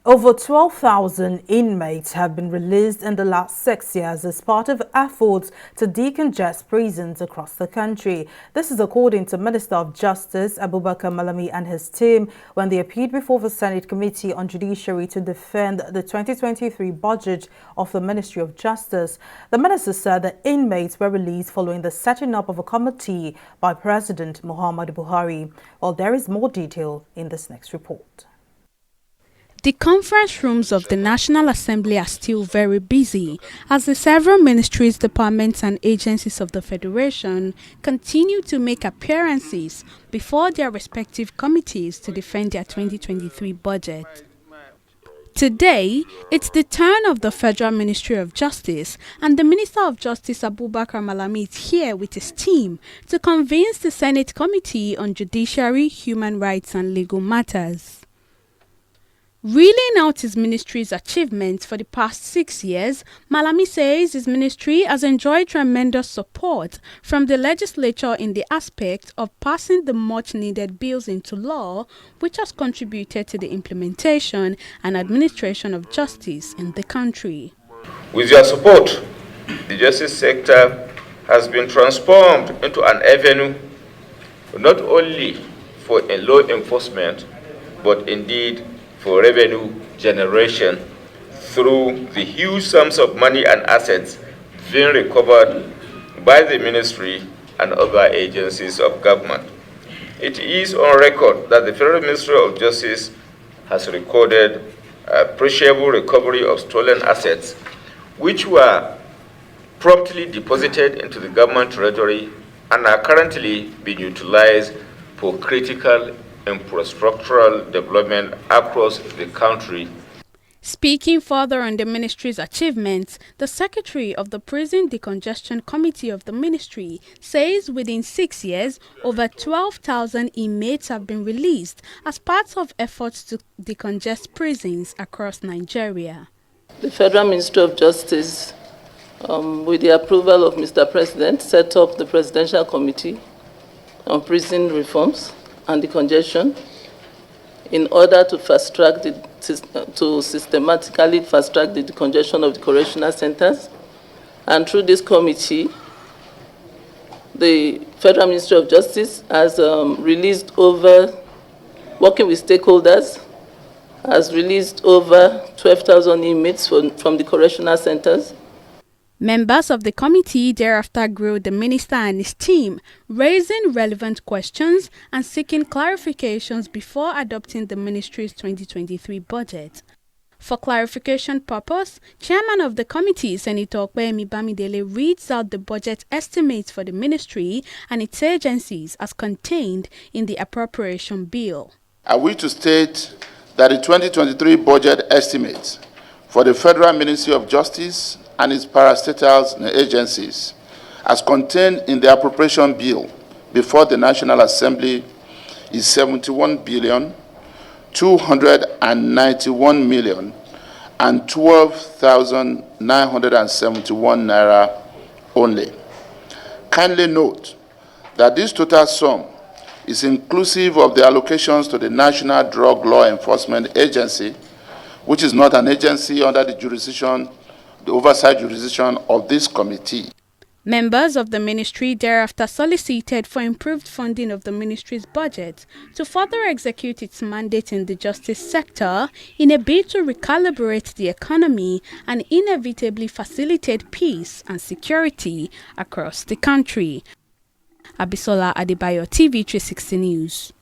Over 12,000 inmates have been released in the last 6 years as part of efforts to decongest prisons across the country. This is according to Minister of Justice Abubakar Malami and his team when they appeared before the Senate Committee on Judiciary to defend the 2023 budget of the Ministry of Justice. The minister said the inmates were released following the setting up of a committee by President Muhammadu Buhari. Well, there is more detail in this next report. The conference rooms of the National Assembly are still very busy as the several ministries, departments and agencies of the Federation continue to make appearances before their respective committees to defend their 2023 budget. Today, it's the turn of the Federal Ministry of Justice, and the Minister of Justice Abubakar Malami is here with his team to convince the Senate Committee on Judiciary, Human Rights and Legal Matters. Reeling out his ministry's achievements for the past 6 years, Malami says his ministry has enjoyed tremendous support from the legislature in the aspect of passing the much-needed bills into law, which has contributed to the implementation and administration of justice in the country. With your support, the justice sector has been transformed into an avenue not only for law enforcement, but indeed for revenue generation through the huge sums of money and assets being recovered by the ministry and other agencies of government. It is on record that the Federal Ministry of Justice has recorded appreciable recovery of stolen assets, which were promptly deposited into the government treasury and are currently being utilized for critical infrastructural development across the country. Speaking further on the ministry's achievements, the secretary of the Prison Decongestion Committee of the ministry says within 6 years, over 12,000 inmates have been released as part of efforts to decongest prisons across Nigeria. The Federal Ministry of Justice, with the approval of Mr. President, set up the Presidential Committee on Prison Reforms and decongestion in order to systematically fast-track the decongestion of the correctional centers. And through this committee, the Federal Ministry of Justice has released over, working with stakeholders, has released over 12,000 inmates from the correctional centers. Members of the committee thereafter grilled the minister and his team, raising relevant questions and seeking clarifications before adopting the ministry's 2023 budget. For clarification purpose, Chairman of the committee, Senator Okpeyemi Bamidele, reads out the budget estimates for the ministry and its agencies as contained in the appropriation bill. I wish to state that the 2023 budget estimates for the Federal Ministry of Justice and its parastatals agencies, as contained in the appropriation bill before the National Assembly, is 71,291,012,971 naira only. Kindly note that this total sum is inclusive of the allocations to the National Drug Law Enforcement Agency, which is not an agency under the oversight jurisdiction of this committee. Members of the ministry thereafter solicited for improved funding of the ministry's budget to further execute its mandate in the justice sector in a bid to recalibrate the economy and inevitably facilitate peace and security across the country. Abisola Adebayo, TV 360 News.